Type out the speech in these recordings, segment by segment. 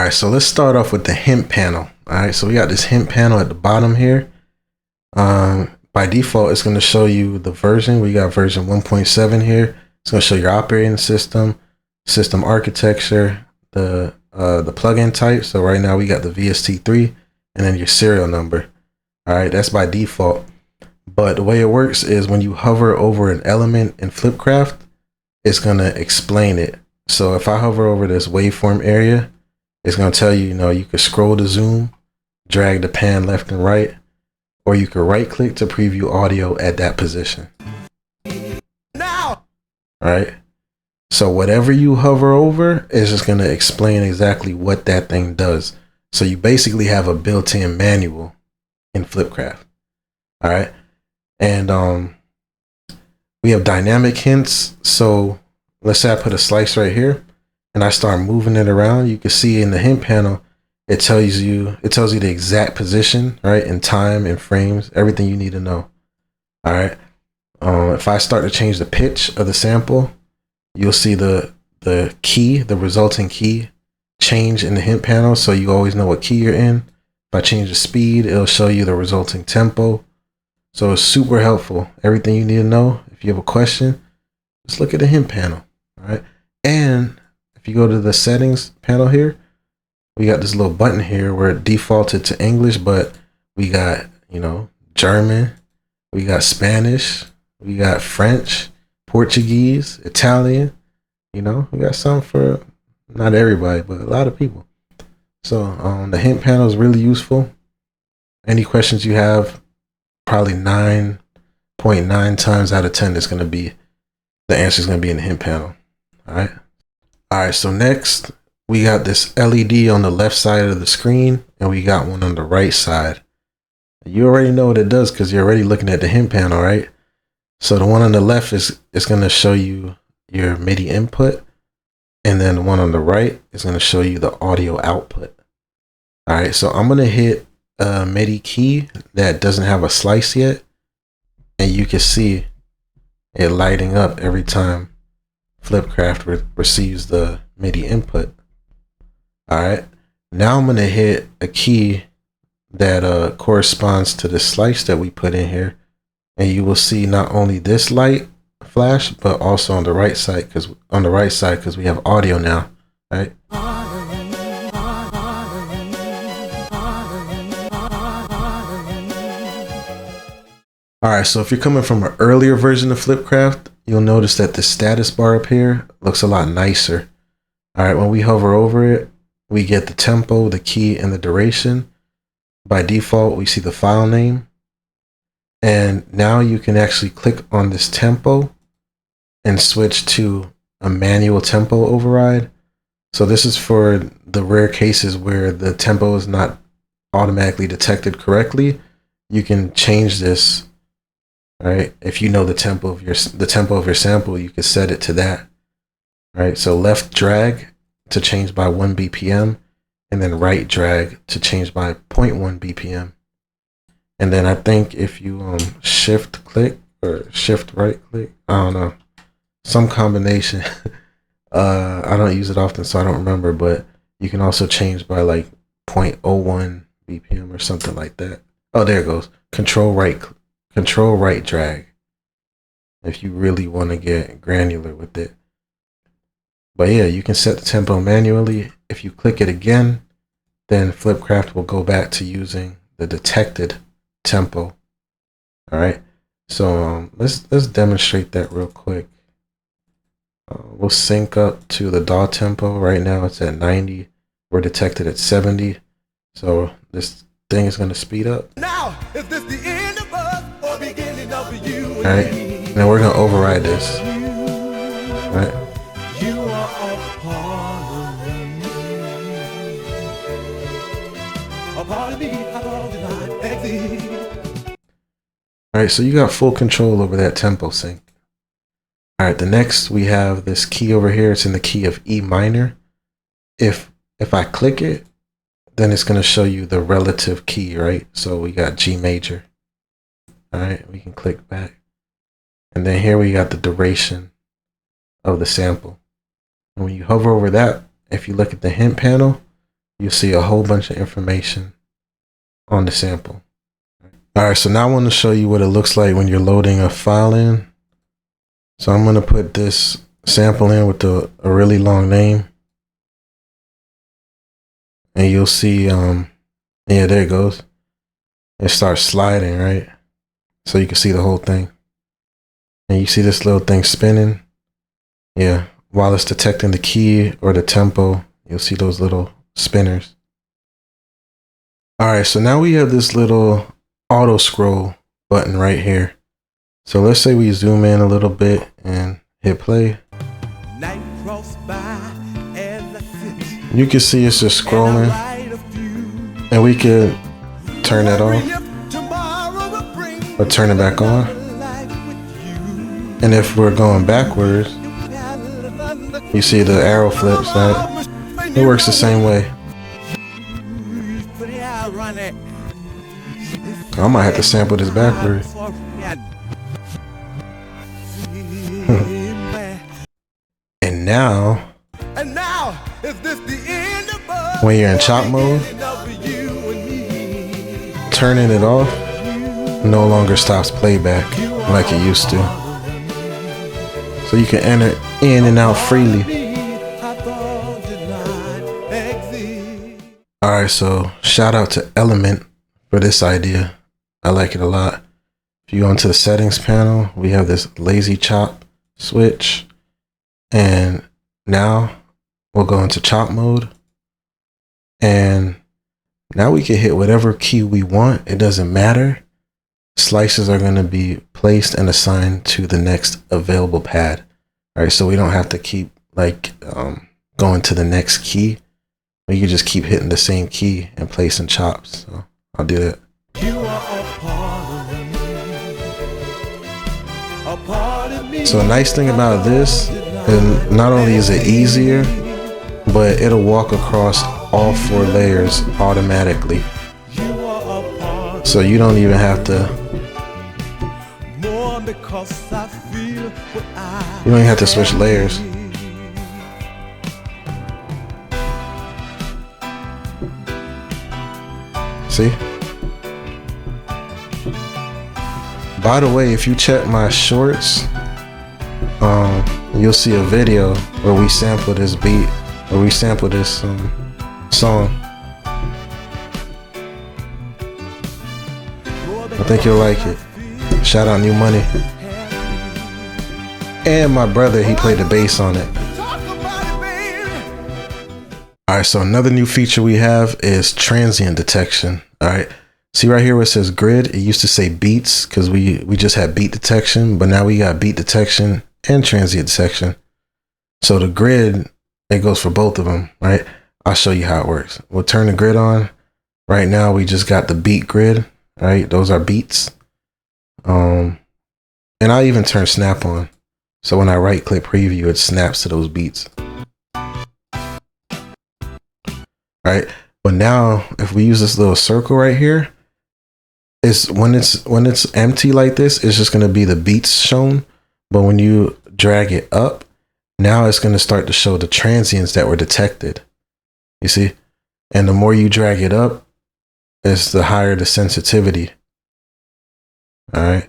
right, so let's start off with the hint panel. All right, so we got this hint panel at the bottom here. By default, it's going to show you the version. We got version 1.7 here. It's going to show your operating system, system architecture, the plugin type. So right now we got the VST3 and then your serial number. All right, that's by default. But the way it works is when you hover over an element in FlipCraft, it's going to explain it. So if I hover over this waveform area, it's going to tell you, you can scroll to zoom, drag the pan left and right, or you can right click to preview audio at that position. Now, all right. So whatever you hover over is just going to explain exactly what that thing does. So you basically have a built-in manual in FlipCraft. All right. And we have dynamic hints. So let's say I put a slice right here and I start moving it around. You can see in the hint panel, it tells you the exact position, right? In time and frames, everything you need to know. All right. If I start to change the pitch of the sample, you'll see the key, the resulting key change in the hint panel. So you always know what key you're in. If I change the speed, it'll show you the resulting tempo. So it's super helpful. Everything you need to know. If you have a question, just look at the hint panel. All right. And if you go to the settings panel here, we got this little button here where it defaulted to English, but we got, German, we got Spanish, we got French, Portuguese, Italian, we got some for not everybody, but a lot of people. So the hint panel is really useful. Any questions you have, probably 9.9 times out of 10 is going to be, the answer is going to be in the hint panel. All right. All right. So next, we got this LED on the left side of the screen, and we got one on the right side. You already know what it does because you're already looking at the hint panel, right? So the one on the left is going to show you your MIDI input, and then the one on the right is going to show you the audio output. All right, so I'm going to hit a MIDI key that doesn't have a slice yet, and you can see it lighting up every time FlipCraft receives the MIDI input. All right, now I'm going to hit a key that corresponds to the slice that we put in here. And you will see not only this light flash, but also on the right side, because we have audio now, right? All right, so if you're coming from an earlier version of FlipCraft, you'll notice that the status bar up here looks a lot nicer. All right, when we hover over it, we get the tempo, the key, and the duration. By default, we see the file name. And now you can actually click on this tempo and switch to a manual tempo override. So this is for the rare cases where the tempo is not automatically detected correctly. You can change this, right? If you know the tempo of your sample, you can set it to that, right? So left drag to change by 1 BPM, and then right drag to change by 0.1 BPM. And then I think if you shift click or shift right click, I don't know, some combination. I don't use it often, so I don't remember, but you can also change by like 0.01 BPM or something like that. Oh, there it goes. Control right drag. If you really want to get granular with it. But yeah, you can set the tempo manually. If you click it again, then FlipCraft will go back to using the detected tempo. All right. So let's demonstrate that real quick. We'll sync up to the DAW tempo. Right now it's at 90. We're detected at 70. So this thing is going to speed up. Now, is this the end of us or beginning of you? All right. Now we're going to override this. All right. You are a part of me. A part of me, a part of my. All right, so you got full control over that tempo sync. All right, the next we have this key over here. It's in the key of E minor. If I click it, then it's going to show you the relative key, right? So we got G major. All right, we can click back. And then here we got the duration of the sample. And when you hover over that, if you look at the hint panel, you'll see a whole bunch of information on the sample. All right, so now I want to show you what it looks like when you're loading a file in. So I'm going to put this sample in with a really long name. And you'll see, yeah, there it goes. It starts sliding, right? So you can see the whole thing. And you see this little thing spinning. Yeah, while it's detecting the key or the tempo, you'll see those little spinners. All right, so now we have this little auto scroll button right here. So let's say we zoom in a little bit and hit play. You can see it's just scrolling, and we could turn that off or turn it back on. And if we're going backwards, you see the arrow flips, right? It works the same way. I might have to sample this backwards. And now, when you're in chop mode, turning it off no longer stops playback like it used to. So you can enter in and out freely. All right, so shout out to Element for this idea. I like it a lot. If you go into the settings panel, we have this lazy chop switch. And now we'll go into chop mode. And now we can hit whatever key we want. It doesn't matter. Slices are going to be placed and assigned to the next available pad. All right, so we don't have to keep like going to the next key. We can just keep hitting the same key and placing chops. So I'll do that. So a nice thing about this, and not only is it easier, but it'll walk across all 4 layers automatically. So you don't even have to, switch layers. See? By the way, if you check my shorts, you'll see a video where we sample this beat, or we sample this song. I think you'll like it. Shout out New Money. And my brother, he played the bass on it. All right, so another new feature we have is transient detection. All right. See right here where it says grid, it used to say beats because we just had beat detection, but now we got beat detection and transient detection. So the grid, it goes for both of them, right? I'll show you how it works. We'll turn the grid on. Right now we just got the beat grid, right? Those are beats. And I'll even turn snap on. So when I right click preview, it snaps to those beats. All right. But now if we use this little circle right here, it's when it's empty like this, it's just going to be the beats shown. But when you drag it up, now it's going to start to show the transients that were detected. You see? And the more you drag it up, it's the higher the sensitivity. All right.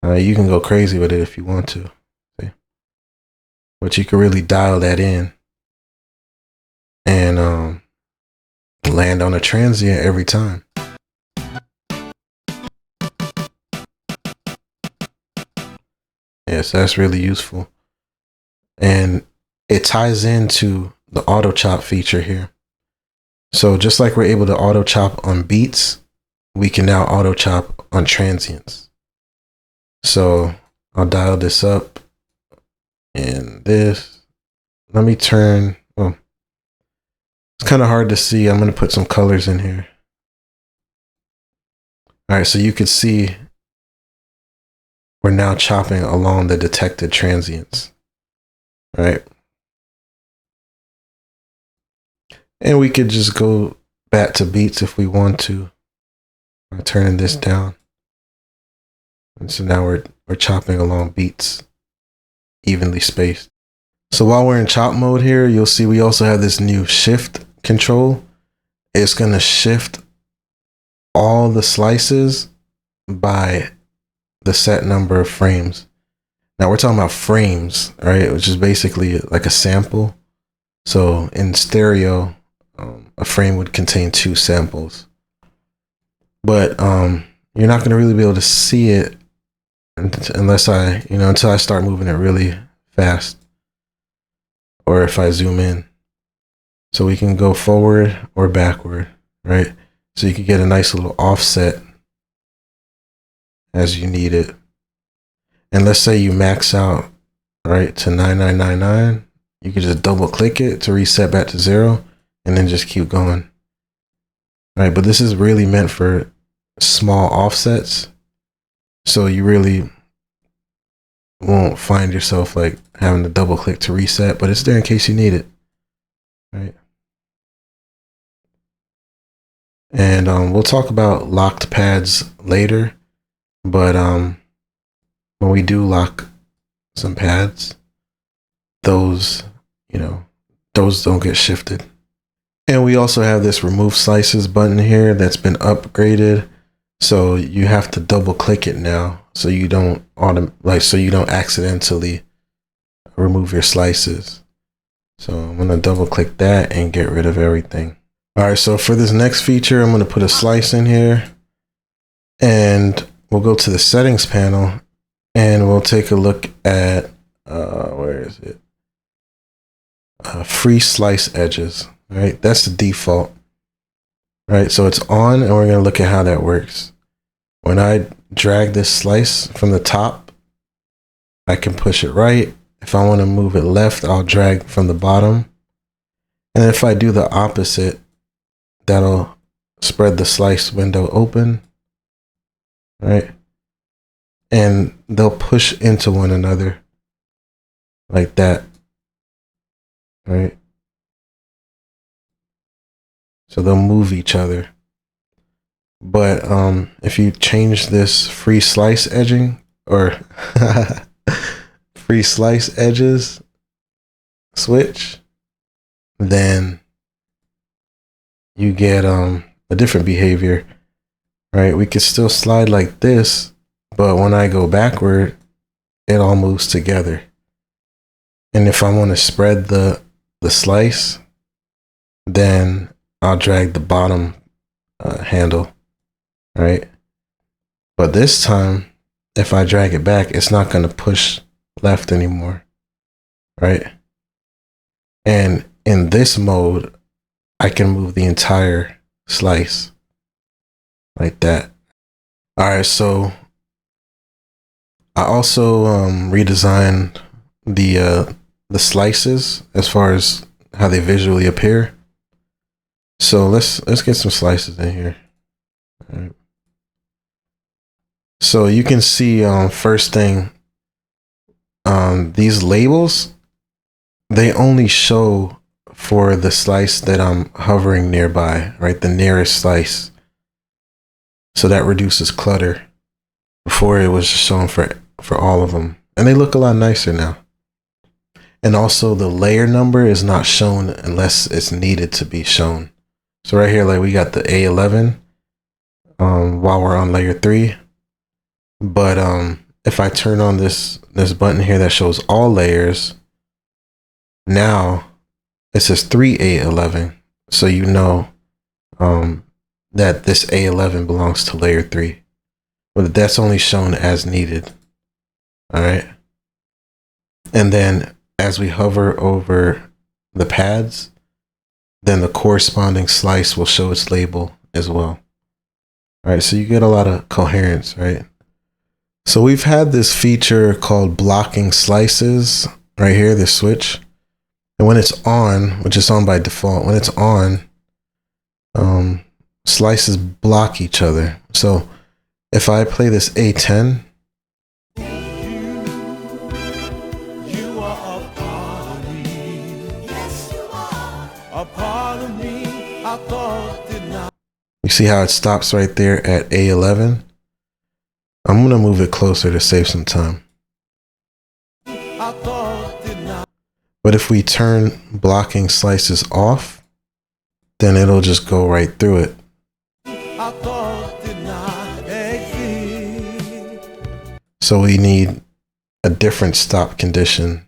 You can go crazy with it if you want to. See? But you can really dial that in and land on a transient every time. Yes, that's really useful. And it ties into the auto chop feature here. So just like we're able to auto chop on beats, we can now auto chop on transients. So I'll dial this up and this. Let me turn, well, it's kind of hard to see. I'm going to put some colors in here. All right, so you can see we're now chopping along the detected transients, right? And we could just go back to beats if we want to. I'm turning this down. And so now we're chopping along beats, evenly spaced. So while we're in chop mode here, you'll see we also have this new shift control. it's going to shift all the slices by the set number of frames. Now we're talking about frames, right? Which is basically like a sample. So in stereo, a frame would contain 2 samples. But you're not going to really be able to see it unless until I start moving it really fast, or if I zoom in. So we can go forward or backward, right? So you can get a nice little offset as you need it. And let's say you max out, right, to 9999. You can just double click it to reset back to 0 and then just keep going. Right, but this is really meant for small offsets. So you really won't find yourself like having to double click to reset, but it's there in case you need it. Right. And we'll talk about locked pads later, but when we do lock some pads, those don't get shifted. And we also have this remove slices button here that's been upgraded. So you have to double click it now, so you don't accidentally remove your slices. So I'm going to double click that and get rid of everything. All right, so for this next feature, I'm going to put a slice in here, and we'll go to the settings panel and we'll take a look at, where is it? Free slice edges, right? That's the default. Right, so it's on, and we're going to look at how that works. When I drag this slice from the top, I can push it right. If I want to move it left, I'll drag from the bottom. And if I do the opposite, that'll spread the slice window open, right? And they'll push into one another like that, right? So they'll move each other. But if you change this free slice edging or free slice edges switch, then you get a different behavior, right? We could still slide like this, but when I go backward, it all moves together. And if I want to spread the slice, then I'll drag the bottom handle, right? But this time, if I drag it back, it's not going to push left anymore, right? And in this mode, I can move the entire slice like that. All right, so I also redesigned the slices as far as how they visually appear. So let's get some slices in here. All right. So you can see first thing, these labels, they only show for the slice that I'm hovering nearby, right? The nearest slice. So that reduces clutter. Before it was shown for all of them. And they look a lot nicer now. And also the layer number is not shown unless it's needed to be shown. So right here, like we got the A11 while we're on layer 3. But if I turn on this button here that shows all layers, now it says 3A11. So you know that this A11 belongs to layer 3. But that's only shown as needed. All right. And then as we hover over the pads, then the corresponding slice will show its label as well. All right, so you get a lot of coherence, right? So we've had this feature called blocking slices right here, this switch. And when it's on, which is on by default, when it's on, slices block each other. So if I play this A10, you see how it stops right there at A11? I'm going to move it closer to save some time. But if we turn blocking slices off, then it'll just go right through it. So we need a different stop condition.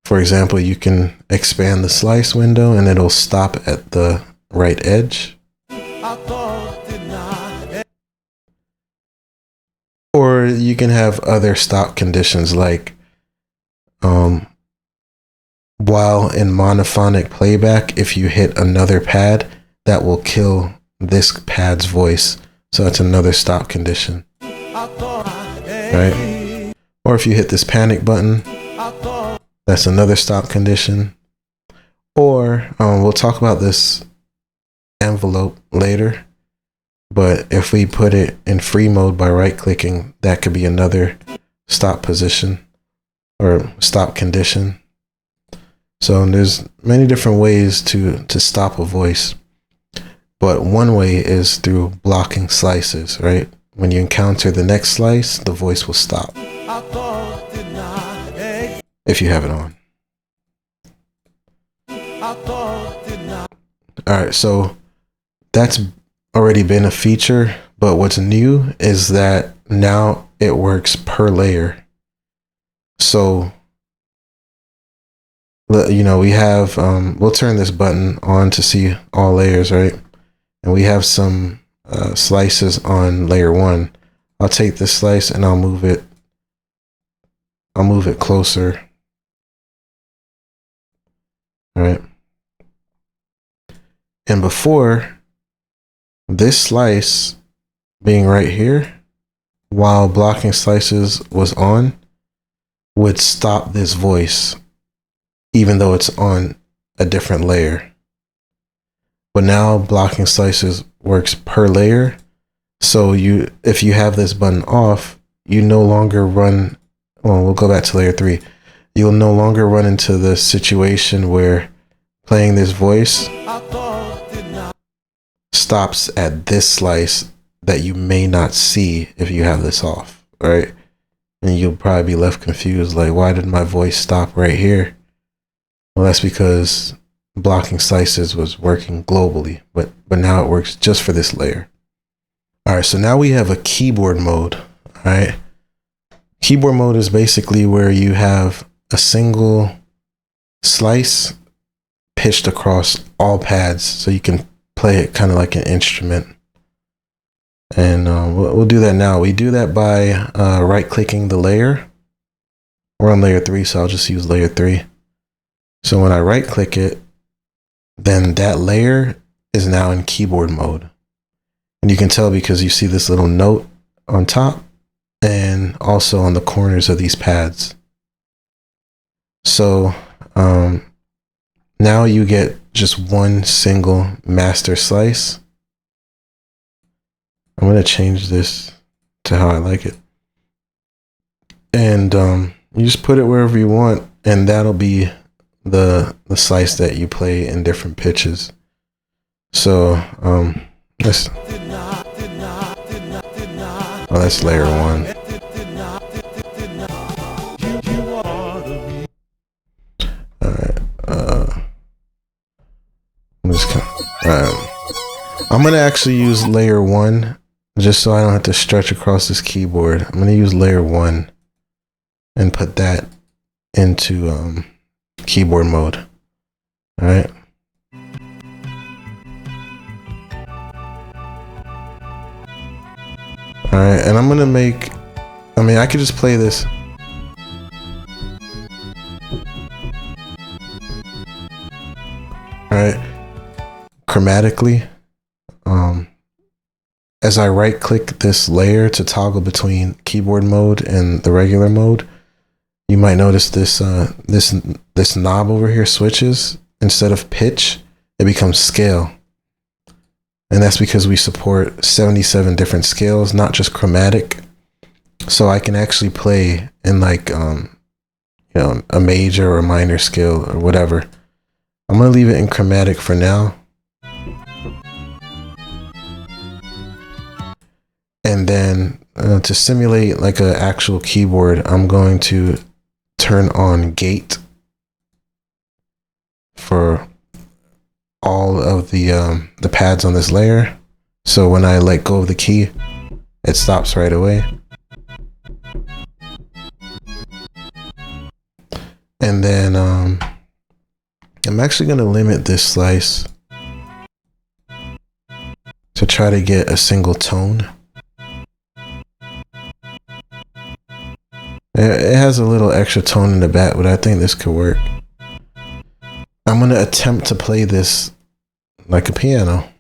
For example, you can expand the slice window and it'll stop at the right edge. Or you can have other stop conditions like while in monophonic playback, if you hit another pad, that will kill this pad's voice. So that's another stop condition. Right? Or if you hit this panic button, that's another stop condition. Or we'll talk about this envelope later. But if we put it in free mode by right clicking, that could be another stop position or stop condition. So there's many different ways to stop a voice. But one way is through blocking slices, right? When you encounter the next slice, the voice will stop. If you have it on. Alright, so that's already been a feature, but what's new is that now it works per layer. So, you know, we have, we'll turn this button on to see all layers, right? And we have some slices on layer 1. I'll take this slice and I'll move it closer. All right. And before, this slice being right here, while blocking slices was on, would stop this voice, even though it's on a different layer. But now blocking slices works per layer. So if you have this button off, you no longer run, well, we'll go back to layer 3. You'll no longer run into the situation where playing this voice stops at this slice that you may not see if you have this off, right? And you'll probably be left confused, like, why did my voice stop right here? Well, that's because blocking slices was working globally, but now it works just for this layer. All right, so now we have a keyboard mode. All right, keyboard mode is basically where you have a single slice pitched across all pads, so you can play it kind of like an instrument. And we'll do that now. We do that by right-clicking the layer. We're on layer 3, so I'll just use layer 3. So when I right-click it, then that layer is now in keyboard mode. And you can tell because you see this little note on top and also on the corners of these pads. So now you get just one single master slice. I'm going to change this to how I like it. And you just put it wherever you want, and that'll be the slice that you play in different pitches. So that's layer 1. I'm gonna actually use layer 1 just so I don't have to stretch across this keyboard. I'm gonna use layer 1 and put that into keyboard mode. All right. All right, and I'm gonna make, I could just play this. All right, chromatically, as I right click this layer to toggle between keyboard mode and the regular mode, you might notice this this knob over here switches. Instead of pitch, it becomes scale. And that's because we support 77 different scales, not just chromatic. So I can actually play in like, you know, a major or a minor scale or whatever. I'm gonna leave it in chromatic for now. And then to simulate like an actual keyboard, I'm going to turn on gate for all of of the pads on this layer. So when I let go of the key, it stops right away. And then I'm actually going to limit this slice to try to get a single tone. It has a little extra tone in the back, but I think this could work. I'm going to attempt to play this like a piano.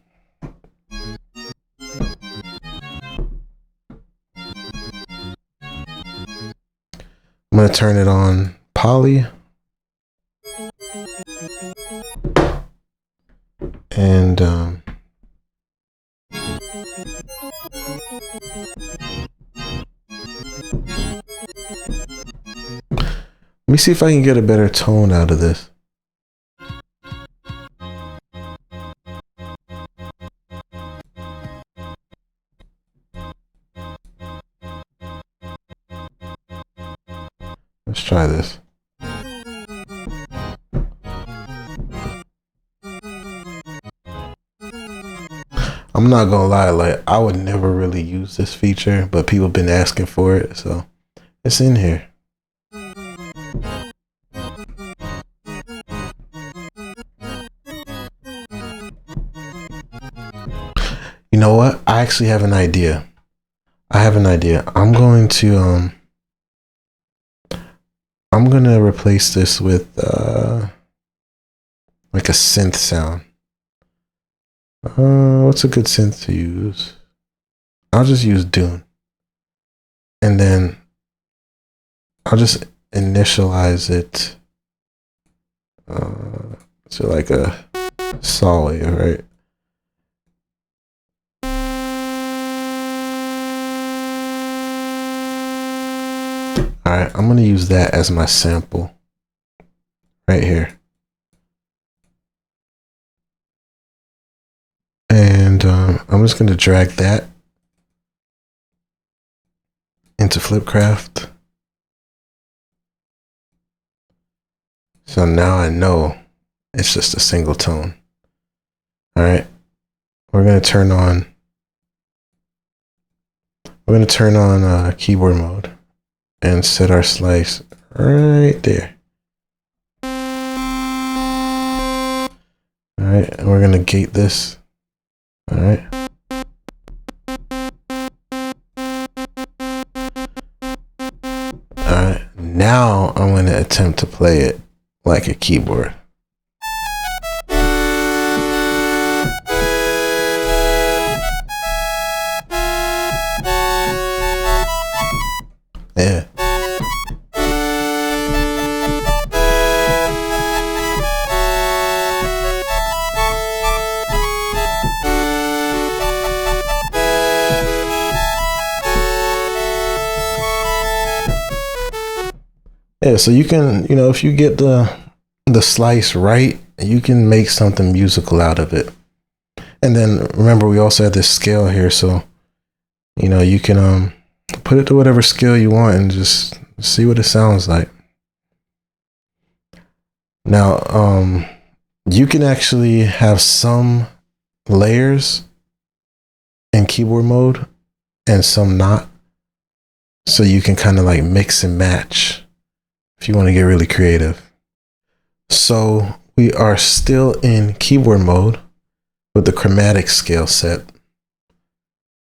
I'm going to turn it on poly. And let me see if I can get a better tone out of this. Let's try this. I'm not gonna lie, like I would never really use this feature, but people have been asking for it, so it's in here. You know what? I actually have an idea. I'm going to replace this with like a synth sound. What's a good synth to use? I'll just use Dune. And then I'll just initialize it to like a saw wave, right? Alright, I'm gonna use that as my sample right here. And I'm just gonna drag that into FlipCraft. So now I know it's just a single tone. Alright, we're gonna turn on keyboard mode and set our slice right there. Alright, and we're gonna gate this. Alright. Alright, now I'm gonna attempt to play it like a keyboard. Yeah. Yeah, so you can, you know, if you get the slice right, you can make something musical out of it. And then remember, we also have this scale here, so you know, you can put it to whatever scale you want and just see what it sounds like. Now, you can actually have some layers in keyboard mode and some not. So you can kind of like mix and match if you want to get really creative. So we are still in keyboard mode with the chromatic scale set.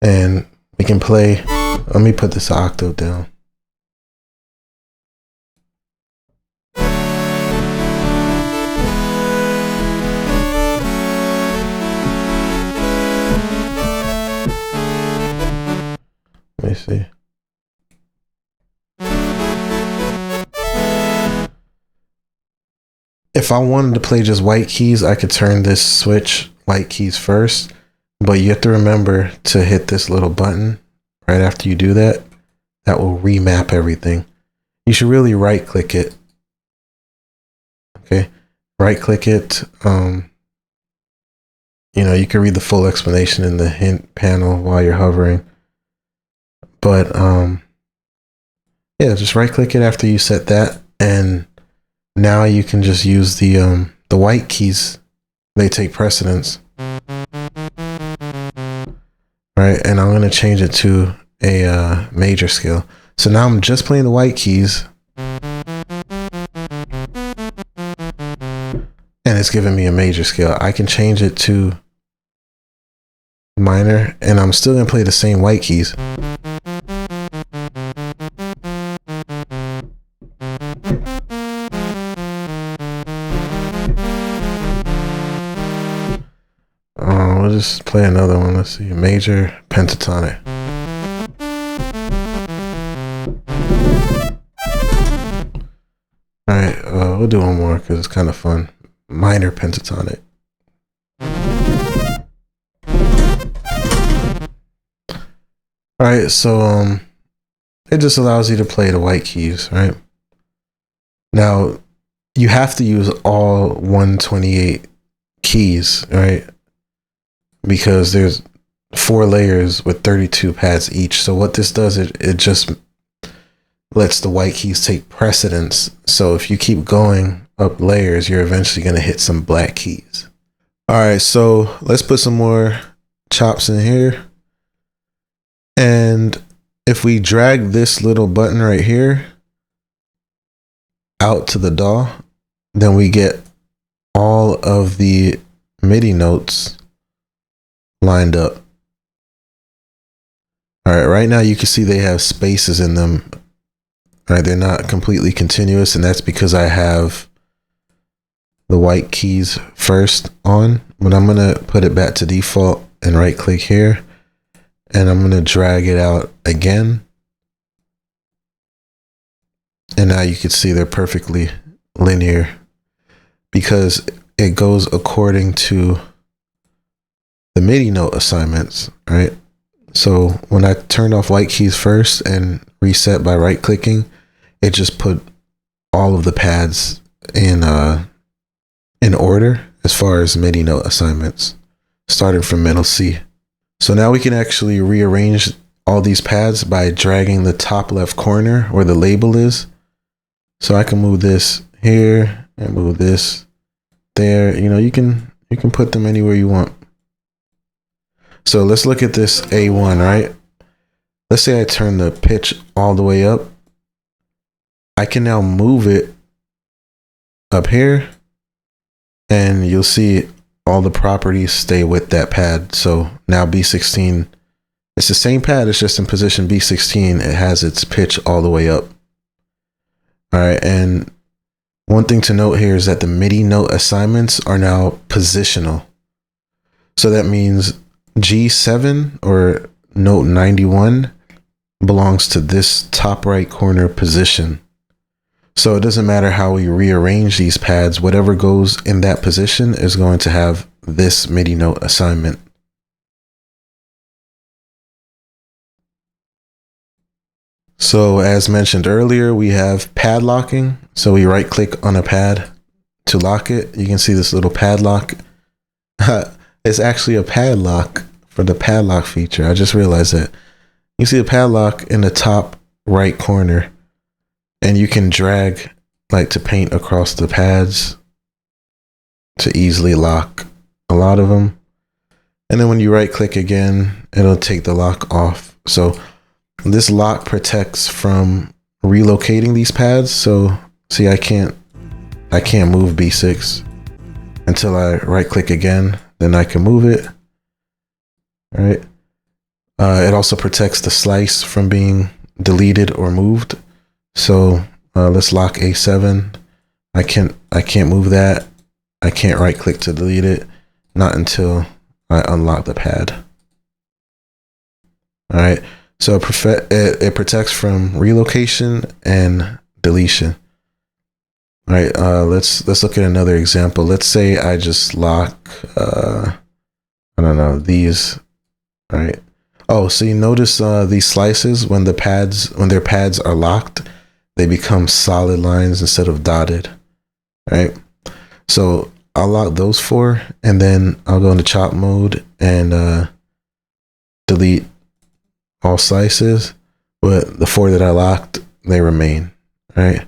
And we can play, let me put this octave down. Let me see. If I wanted to play just white keys, I could turn this switch white keys first, but you have to remember to hit this little button right after you do that. That will remap everything. You should really right click it. Okay, right click it. You know, you can read the full explanation in the hint panel while you're hovering. But yeah, just right click it after you set that, and now you can just use the white keys they take precedence. Right, and I'm gonna change it to a major scale. So now I'm just playing the white keys, and it's giving me a major scale. I can change it to minor, and I'm still gonna play the same white keys. We'll just play another one. Let's see, major pentatonic. All right, we'll do one more because it's kind of fun. Minor pentatonic. All right, so it just allows you to play the white keys, right? Now, you have to use all 128 keys, right? Because there's 4 layers with 32 pads each. So what this does, it just lets the white keys take precedence. So if you keep going up layers, you're eventually going to hit some black keys. All right, so let's put some more chops in here. And if we drag this little button right here out to the DAW, then we get all of the MIDI notes lined up. All right, right now you can see they have spaces in them. All right, they're not completely continuous, and that's because I have the white keys first on. But I'm gonna put it back to default and right click here, and I'm gonna drag it out again. And now you can see they're perfectly linear because it goes according to the MIDI note assignments, right? So when I turned off white keys first and reset by right clicking, it just put all of the pads in order as far as MIDI note assignments, starting from middle C. So now we can actually rearrange all these pads by dragging the top left corner where the label is. So I can move this here and move this there. You know, you can put them anywhere you want. So let's look at this A1, right? Let's say I turn the pitch all the way up. I can now move it up here, and you'll see all the properties stay with that pad. So now B16, it's the same pad, it's just in position B16. It has its pitch all the way up. All right, and one thing to note here is that the MIDI note assignments are now positional. So that means G7 or note 91 belongs to this top right corner position. So it doesn't matter how we rearrange these pads, whatever goes in that position is going to have this MIDI note assignment. So as mentioned earlier, we have pad locking. So we right click on a pad to lock it. You can see this little padlock. It's actually a padlock for the padlock feature. I just realized that. You see a padlock in the top right corner, and you can drag like to paint across the pads to easily lock a lot of them. And then when you right click again, it'll take the lock off. So this lock protects from relocating these pads. So see, I can't move B6 until I right click again, then I can move it. All right. It also protects the slice from being deleted or moved. So let's lock A7. I can't move that. I can't right click to delete it, not until I unlock the pad. All right. So it protects from relocation and deletion. All right. Let's look at another example. Let's say I just lock I don't know, these. All right. Oh, so you notice these slices when their pads are locked, they become solid lines instead of dotted. All right. So I'll lock those 4, and then I'll go into chop mode and delete all slices, but the 4 that I locked, they remain. All right.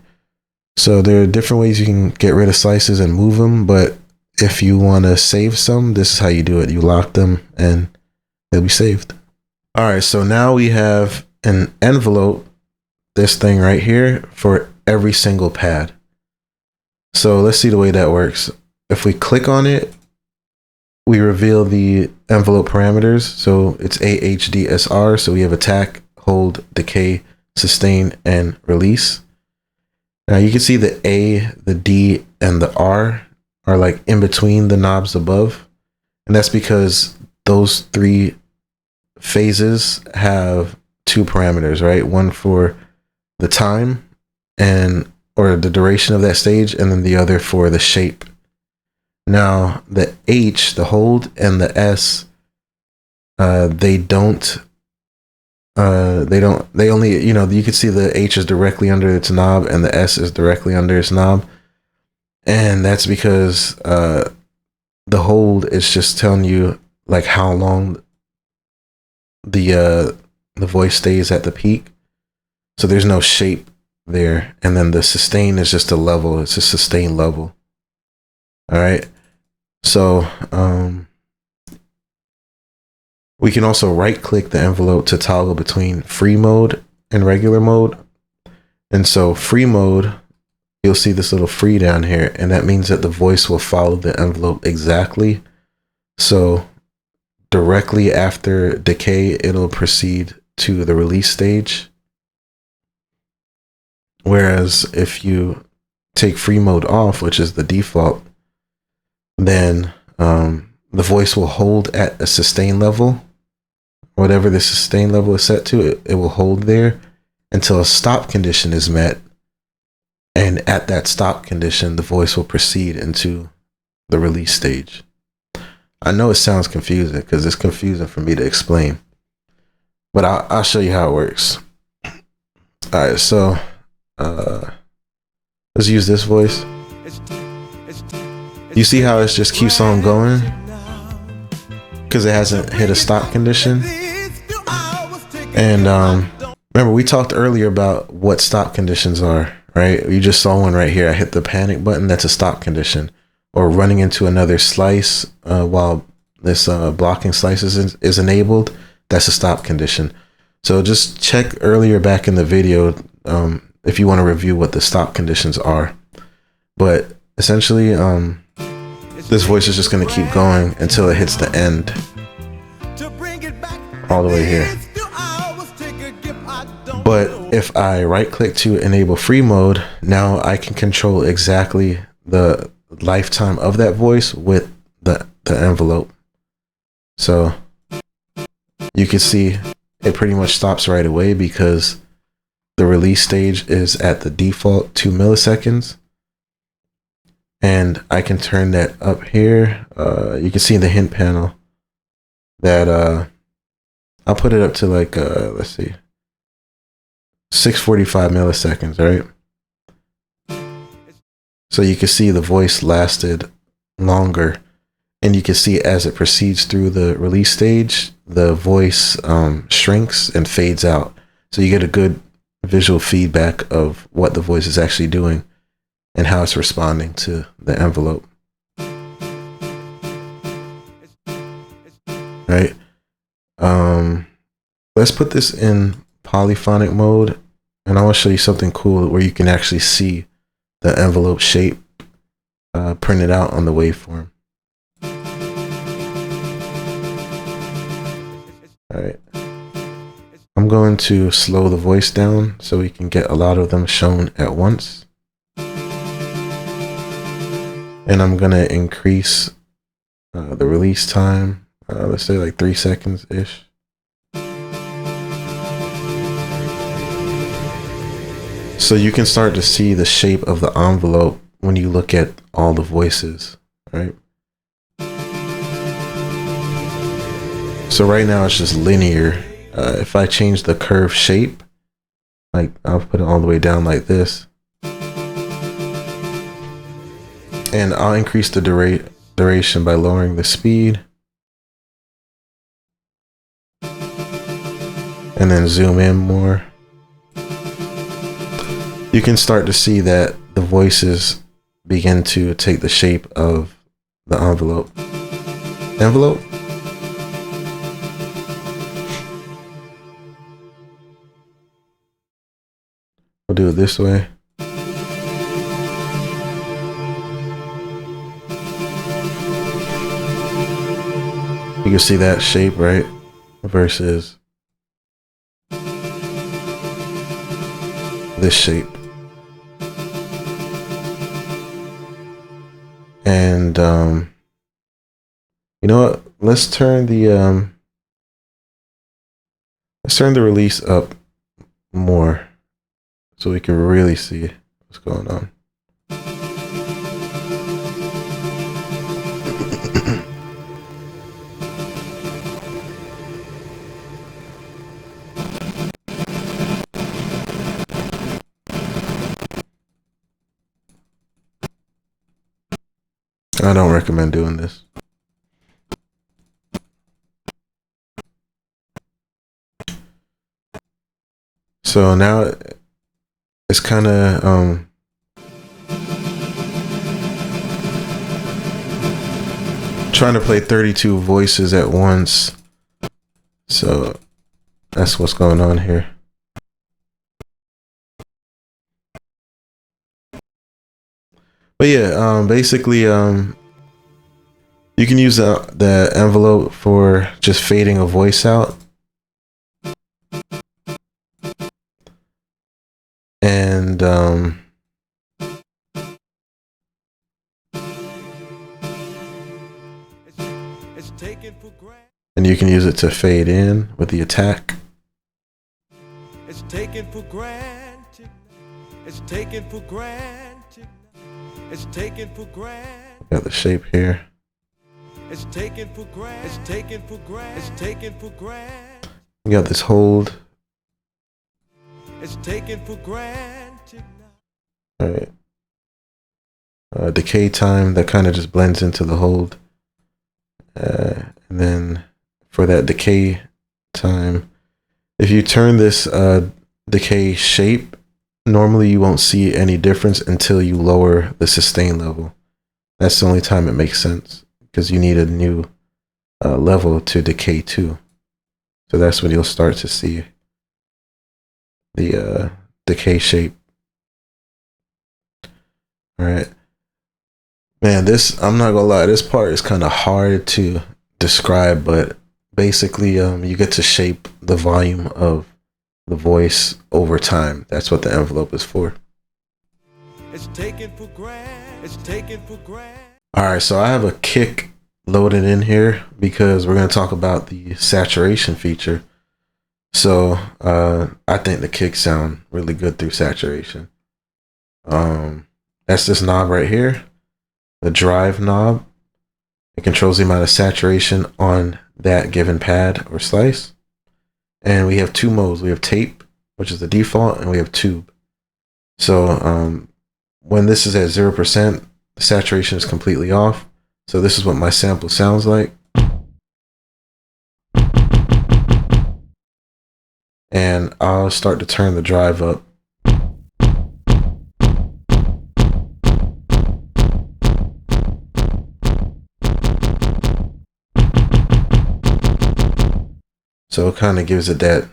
So there are different ways you can get rid of slices and move them, but if you want to save some, this is how you do it. You lock them and they'll be saved. All right, so now we have an envelope, this thing right here, for every single pad. So let's see the way that works. If we click on it, we reveal the envelope parameters. So it's AHDSR. So we have attack, hold, decay, sustain, and release. Now you can see the A, the D, and the R are like in between the knobs above. And that's because those three phases have two parameters, right? One for the time or the duration of that stage, and then the other for the shape. Now the H, the hold, and the S, they only, you can see the H is directly under its knob and the S is directly under its knob. And that's because the hold is just telling you like how long the voice stays at the peak. So there's no shape there. And then the sustain is just a level. It's a sustain level. All right. So we can also right click the envelope to toggle between free mode and regular mode. And so free mode, you'll see this little free down here, and that means that the voice will follow the envelope exactly. So directly after decay, it'll proceed to the release stage. Whereas if you take free mode off, which is the default, then the voice will hold at a sustain level. Whatever the sustain level is set to, it will hold there until a stop condition is met. And at that stop condition, the voice will proceed into the release stage. I know it sounds confusing because it's confusing for me to explain, but I'll show you how it works. All right, so let's use this voice. You see how it just keeps on going because it hasn't hit a stop condition. And remember, we talked earlier about what stop conditions are, right? You just saw one right here. I hit the panic button. That's a stop condition. Or running into another slice while this blocking slice is enabled. That's a stop condition. So just check earlier back in the video if you want to review what the stop conditions are. But essentially, this voice is just going to keep going until it hits the end. All the way here. But if I right click to enable free mode, now I can control exactly the lifetime of that voice with the envelope. So you can see it pretty much stops right away because the release stage is at the default 2 milliseconds. And I can turn that up here. You can see in the hint panel that I'll put it up to like, let's see, 645 milliseconds, right? So you can see the voice lasted longer, and you can see as it proceeds through the release stage, the voice shrinks and fades out. So you get a good visual feedback of what the voice is actually doing and how it's responding to the envelope. Right? Let's put this in polyphonic mode, and I want to show you something cool where you can actually see the envelope shape printed out on the waveform. All right. I'm going to slow the voice down so we can get a lot of them shown at once. And I'm going to increase the release time, let's say like 3 seconds-ish. So you can start to see the shape of the envelope when you look at all the voices, right? So right now it's just linear. If I change the curve shape, like I'll put it all the way down like this, and I'll increase the duration by lowering the speed, and then zoom in more. You can start to see that the voices begin to take the shape of the envelope. Envelope? We'll do it this way. You can see that shape, right? Versus this shape. And you know what? Let's turn the release up more so we can really see what's going on. I don't recommend doing this. So now it's kind of trying to play 32 voices at once. So that's what's going on here. But yeah, basically, you can use the envelope for just fading a voice out. And you can use it to fade in with the attack. It's taken for granted. It's taken for granted. It's taken for granted. Got the shape here. It's taken for granted. It's taken for granted. It's taken for granted. We got this hold. It's taken for granted. All right. Decay time that kind of just blends into the hold. And then for that decay time, if you turn this decay shape, normally you won't see any difference until you lower the sustain level. That's the only time it makes sense, because you need a new level to decay to. So that's when you'll start to see the decay shape. All right. Man, I'm not gonna lie, this part is kind of hard to describe, but basically you get to shape the volume of the voice over time. That's what the envelope is for. It's taken for granted. It's taken for granted. All right, so I have a kick loaded in here because we're going to talk about the saturation feature. So I think the kicks sound really good through saturation. That's this knob right here, the drive knob. It controls the amount of saturation on that given pad or slice. And we have two modes. We have tape, which is the default, and we have tube. So when this is at 0%, the saturation is completely off. So this is what my sample sounds like. And I'll start to turn the drive up. So it kind of gives it that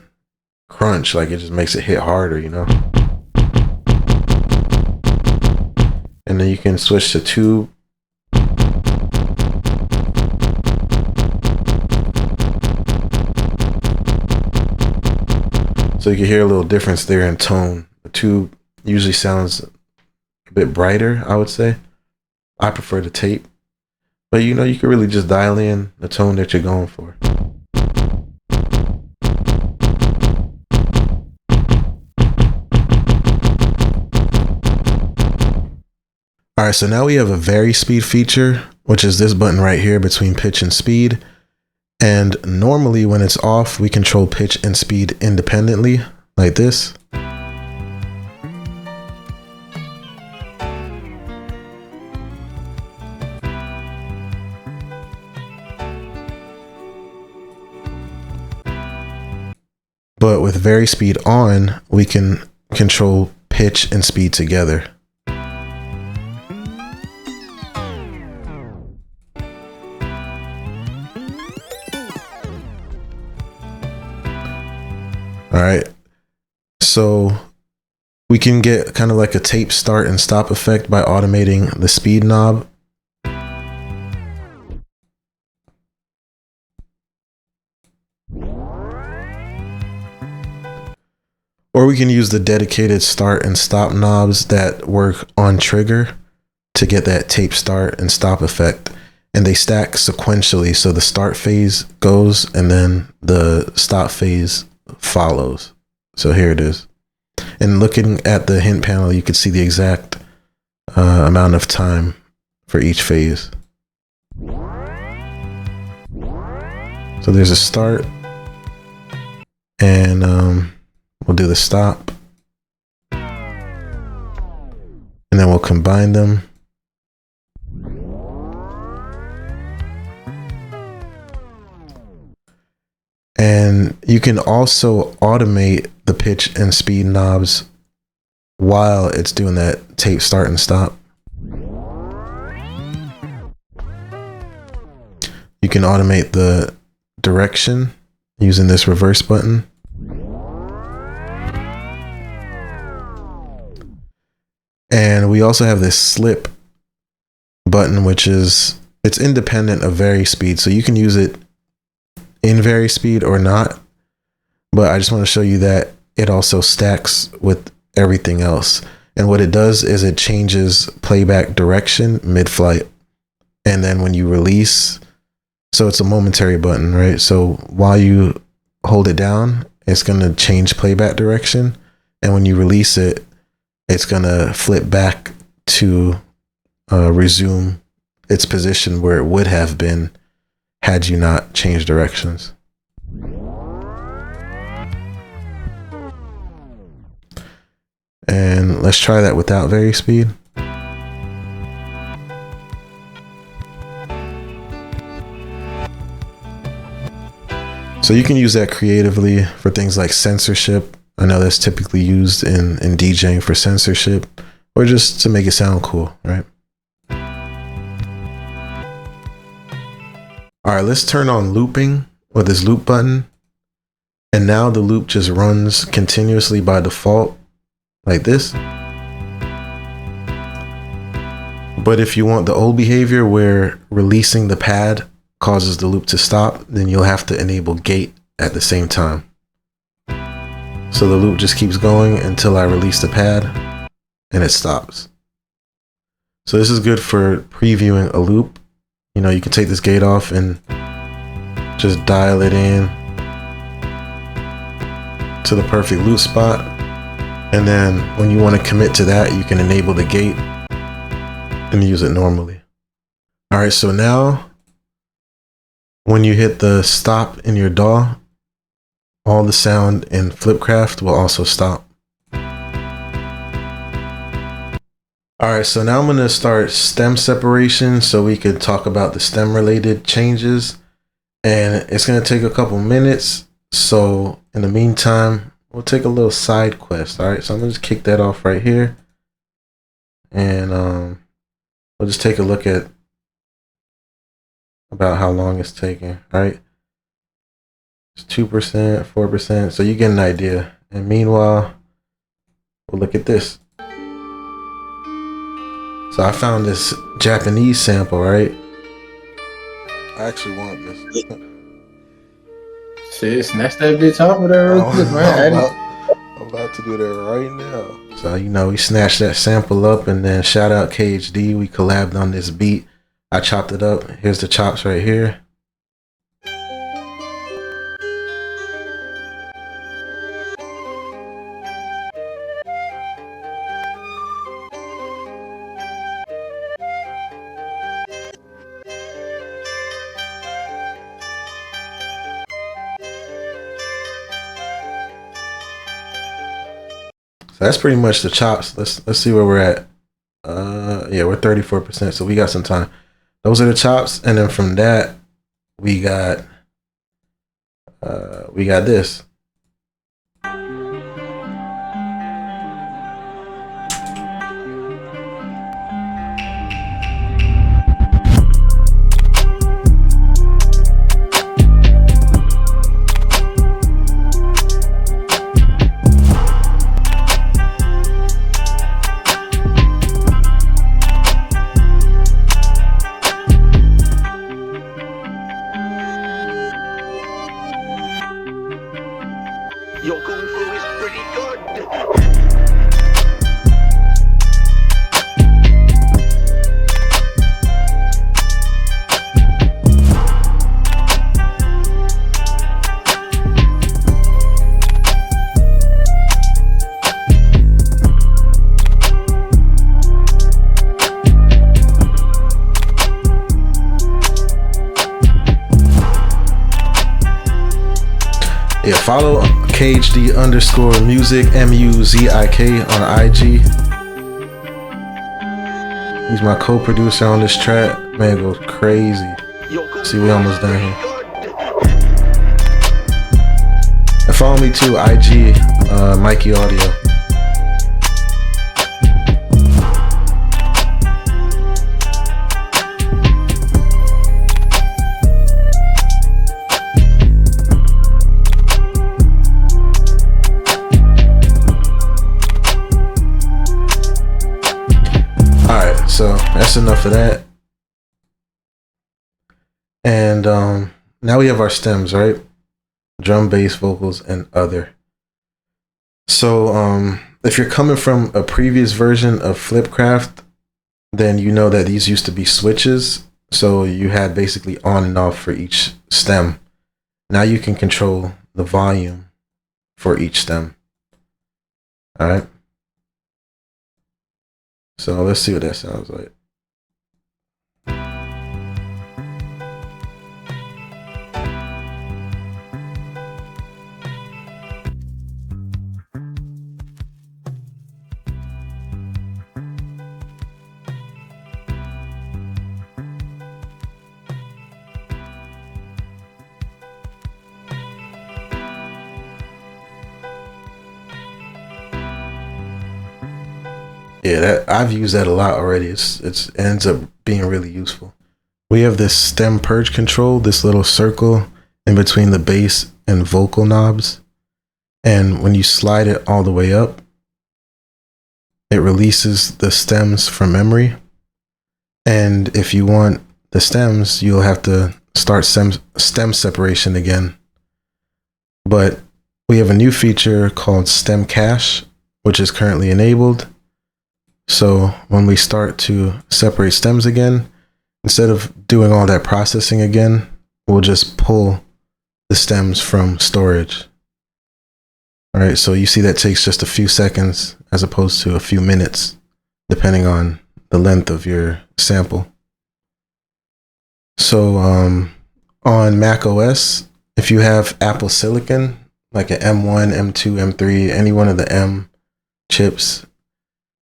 crunch, like it just makes it hit harder, you know? And then you can switch to tube. So you can hear a little difference there in tone. The tube usually sounds a bit brighter, I would say. I prefer the tape. But you know, you can really just dial in the tone that you're going for. All right, so now we have a vary speed feature, which is this button right here between pitch and speed. And normally when it's off, we control pitch and speed independently, like this. But with vary speed on, we can control pitch and speed together. All right. So we can get kind of like a tape start and stop effect by automating the speed knob. Or we can use the dedicated start and stop knobs that work on trigger to get that tape start and stop effect. And they stack sequentially. So the start phase goes and then the stop phase follows. So here it is. And looking at the hint panel, you can see the exact amount of time for each phase. So there's a start, and we'll do the stop, and then we'll combine them. And you can also automate the pitch and speed knobs while it's doing that tape start and stop. You can automate the direction using this reverse button. And we also have this slip button, which is, it's independent of vari-speed. So you can use it in vari-speed or not. But I just want to show you that it also stacks with everything else. And what it does is it changes playback direction mid-flight. And then when you release, so it's a momentary button, right? So while you hold it down, it's going to change playback direction. And when you release it, it's going to flip back to resume its position where it would have been had you not changed directions. And let's try that without vari-speed. So you can use that creatively for things like censorship. I know that's typically used in DJing for censorship, or just to make it sound cool, right? All right, let's turn on looping with this loop button. And now the loop just runs continuously by default, like this. But if you want the old behavior where releasing the pad causes the loop to stop, then you'll have to enable gate at the same time. So the loop just keeps going until I release the pad and it stops. So this is good for previewing a loop. You know, you can take this gate off and just dial it in to the perfect loop spot. And then when you want to commit to that, you can enable the gate and use it normally. All right, so now when you hit the stop in your DAW, all the sound in FlipCraft will also stop. All right, so now I'm going to start stem separation so we could talk about the stem related changes. And it's going to take a couple minutes. So in the meantime, we'll take a little side quest. All right, so I'm going to just kick that off right here. And we'll just take a look at about how long it's taking. All right. It's 2%, 4%. So you get an idea. And meanwhile, we'll look at this. So I found this Japanese sample, right? I actually want this. Shit, snatch that bitch off of there real quick, man. I'm about to do that right now. So, you know, we snatched that sample up, and then shout out KHD. We collabed on this beat. I chopped it up. Here's the chops right here. So that's pretty much the chops. Let's see where we're at. Yeah, we're 34%, so we got some time. Those are the chops, and then from that we got this. Your kung fu is pretty good. Yeah, follow KHD_music MUZIK on IG. He's my co-producer on this track. Man, it goes crazy. See, we almost done here. And follow me too, IG, Mikey Audio. So that's enough of that. And now we have our stems, right? Drum, bass, vocals, and other. So if you're coming from a previous version of FlipCraft, then you know that these used to be switches. So you had basically on and off for each stem. Now you can control the volume for each stem. All right. So let's see what that sounds like. Yeah, that I've used that a lot already. It ends up being really useful. We have this stem purge control, this little circle in between the bass and vocal knobs. And when you slide it all the way up, it releases the stems from memory. And if you want the stems, you'll have to start stem separation again. But we have a new feature called stem cache, which is currently enabled. So when we start to separate stems again, instead of doing all that processing again, we'll just pull the stems from storage. All right, so you see that takes just a few seconds as opposed to a few minutes, depending on the length of your sample. So on Mac OS, if you have Apple Silicon, like an M1, M2, M3, any one of the M chips,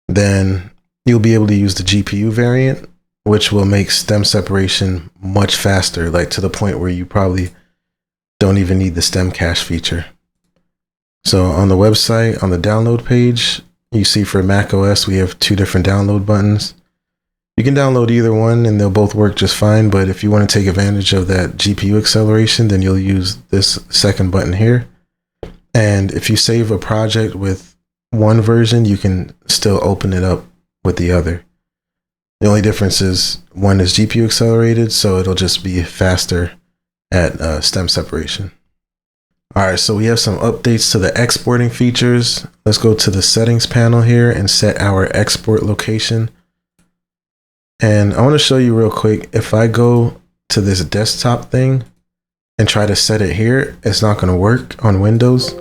then you'll be able to use the GPU variant, which will make stem separation much faster, like to the point where you probably don't even need the stem cache feature. So on the website, on the download page, you see for Mac OS, we have two different download buttons. You can download either one and they'll both work just fine. But if you want to take advantage of that GPU acceleration, then you'll use this second button here. And if you save a project with one version, you can still open it up with the other. The only difference is one is GPU accelerated, so it'll just be faster at stem separation. All right, so we have some updates to the exporting features. Let's go to the settings panel here and set our export location. And I want to show you real quick, if I go to this desktop thing and try to set it here, it's not going to work on Windows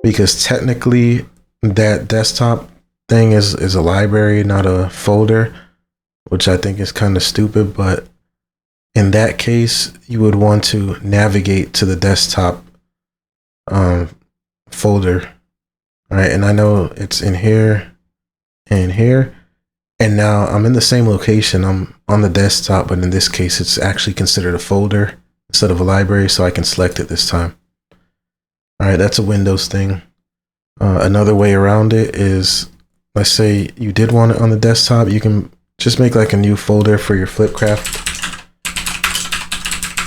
because technically that desktop thing is a library, not a folder, which I think is kind of stupid. But in that case, you would want to navigate to the desktop folder. All right, and I know it's in here and here. And now I'm in the same location. I'm on the desktop, but in this case, it's actually considered a folder instead of a library, so I can select it this time. All right, that's a Windows thing. Another way around it is, let's say you did want it on the desktop, you can just make like a new folder for your FlipCraft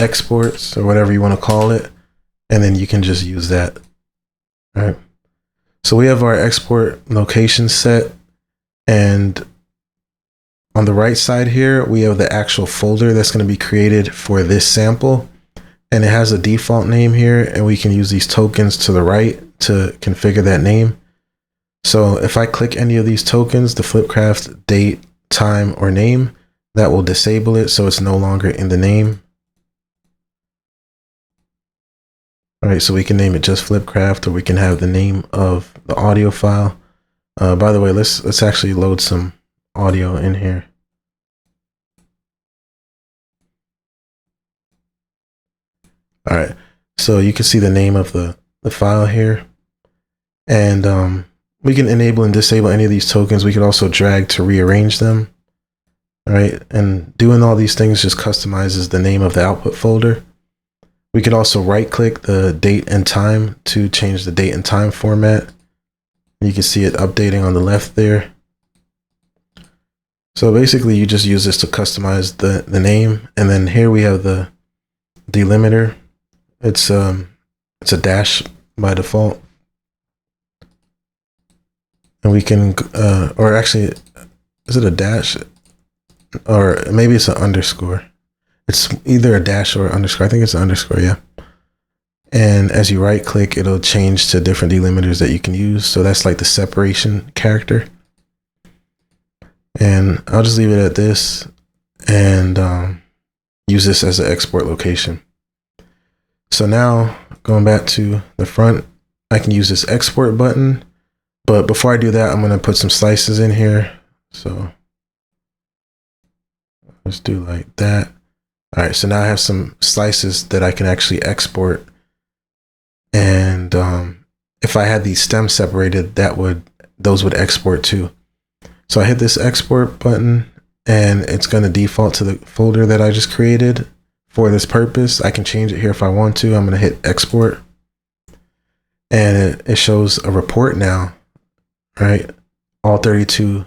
exports or whatever you want to call it, and then you can just use that. All right. So we have our export location set, and on the right side here, we have the actual folder that's going to be created for this sample. And it has a default name here, and we can use these tokens to the right to configure that name. So if I click any of these tokens, the FlipCraft date, time, or name, that will disable it so it's no longer in the name. All right, so we can name it just FlipCraft, or we can have the name of the audio file. By the way, let's actually load some audio in here. All right, so you can see the name of the file here, and we can enable and disable any of these tokens. We could also drag to rearrange them. All right, and doing all these things just customizes the name of the output folder. We could also right click the date and time to change the date and time format. You can see it updating on the left there. So basically you just use this to customize the name. And then here we have the delimiter. It's a dash by default. And we can, or actually, is it a dash? Or maybe it's an underscore. It's either a dash or underscore. I think it's an underscore, yeah. And as you right click, it'll change to different delimiters that you can use. So that's like the separation character. And I'll just leave it at this and use this as an export location. So now going back to the front, I can use this export button. But before I do that, I'm going to put some slices in here. So let's do like that. All right, so now I have some slices that I can actually export. And if I had these stems separated, those would export too. So I hit this export button and it's going to default to the folder that I just created for this purpose. I can change it here if I want to. I'm going to hit export and it shows a report now, right? All 32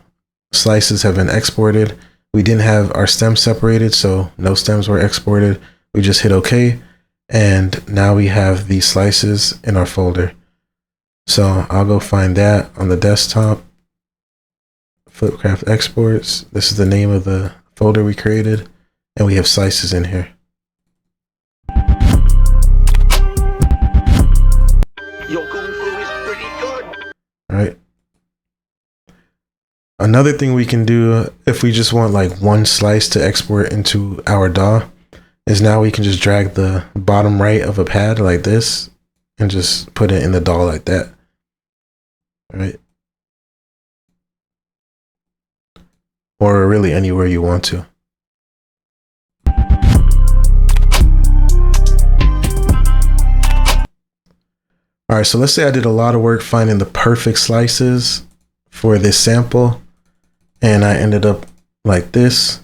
slices have been exported. We didn't have our stems separated, so no stems were exported. We just hit OK. And now we have these slices in our folder. So I'll go find that on the desktop. FlipCraft exports. This is the name of the folder we created. And we have slices in here. Your kung fu is pretty good. All right. Another thing we can do if we just want like one slice to export into our DAW is now we can just drag the bottom right of a pad like this and just put it in the DAW like that. All right. Or really anywhere you want to. All right, so let's say I did a lot of work finding the perfect slices for this sample and I ended up like this.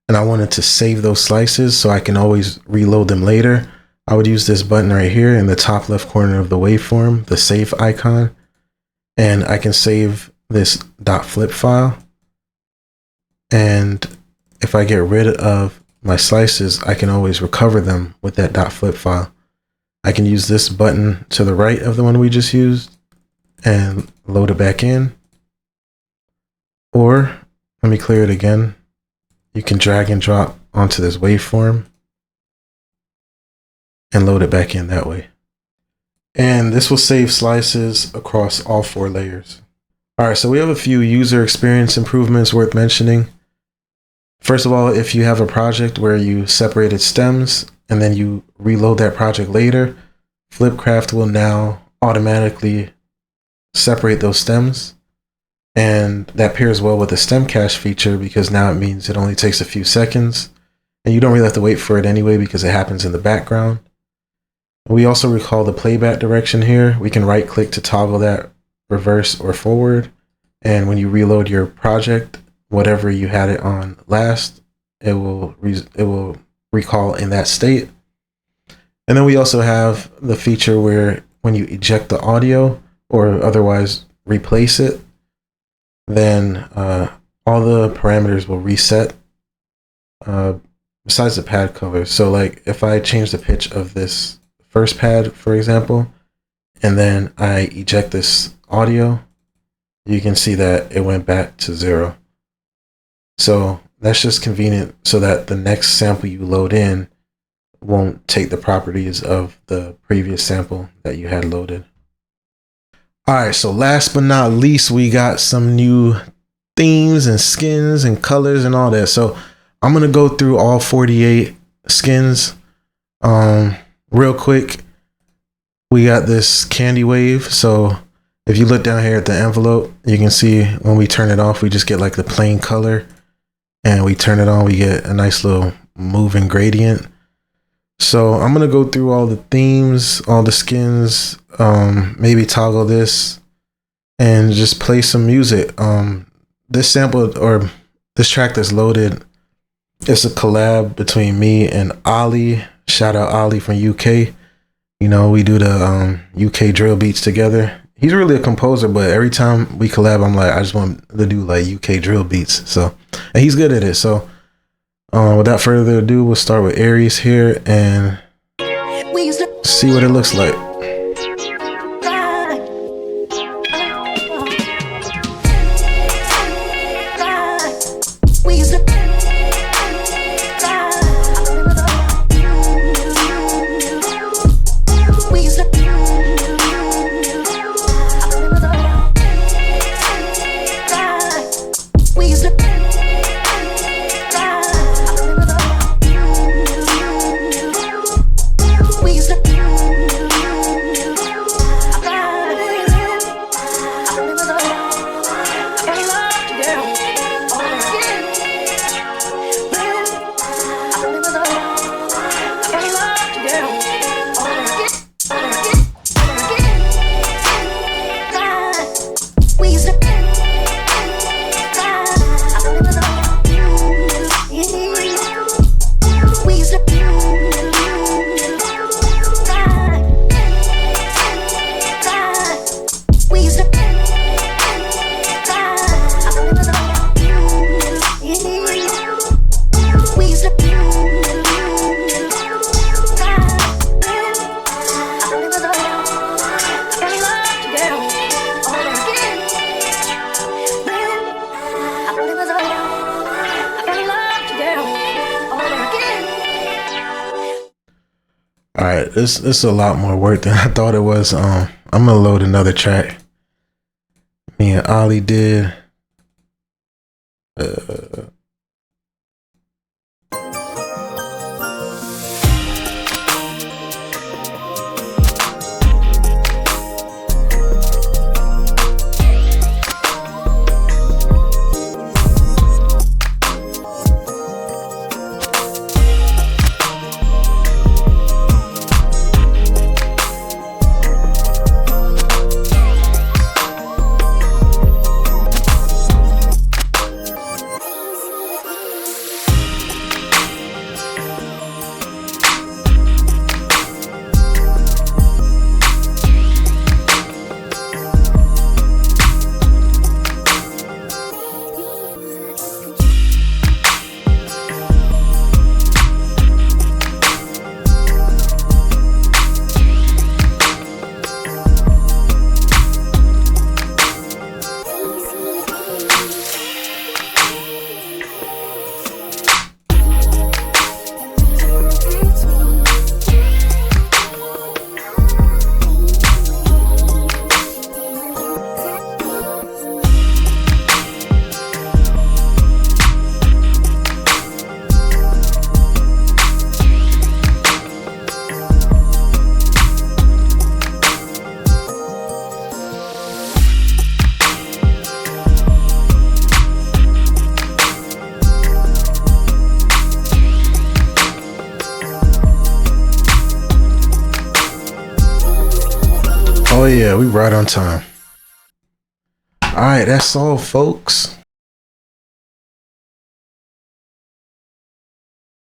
And I wanted to save those slices so I can always reload them later. I would use this button right here in the top left corner of the waveform, the save icon. And I can save this .flip file. And if I get rid of my slices, I can always recover them with that .flip file. I can use this button to the right of the one we just used and load it back in. Or let me clear it again. You can drag and drop onto this waveform and load it back in that way. And this will save slices across all 4 layers. All right, so we have a few user experience improvements worth mentioning. First of all, if you have a project where you separated stems and then you reload that project later, FlipCraft will now automatically separate those stems. And that pairs well with the stem cache feature because now it means it only takes a few seconds and you don't really have to wait for it anyway because it happens in the background. We also recall the playback direction here. We can right click to toggle that reverse or forward. And when you reload your project, whatever you had it on last, it will recall in that state. And then we also have the feature where when you eject the audio or otherwise replace it, then all the parameters will reset besides the pad color. So like if I change the pitch of this first pad, for example, and then I eject this audio, you can see that it went back to 0. So that's just convenient so that the next sample you load in won't take the properties of the previous sample that you had loaded. All right, so last but not least, we got some new themes and skins and colors and all that. So I'm gonna go through all 48 skins real quick. We got this candy wave. So if you look down here at the envelope, you can see when we turn it off, we just get like the plain color, and we turn it on, we get a nice little moving gradient. So I'm gonna go through all the themes, all the skins, maybe toggle this and just play some music. This sample or this track that's loaded, it's a collab between me and Ali. Shout out Ali from UK. You know, we do the UK drill beats together. He's really a composer, but every time we collab, I'm like, I just want to do like UK drill beats. So, and he's good at it. So without further ado, we'll start with Aries here and see what it looks like. All right, this is a lot more work than I thought it was. I'm gonna load another track. Me and Ali did. Oh yeah, we right on time. All right, that's all, folks.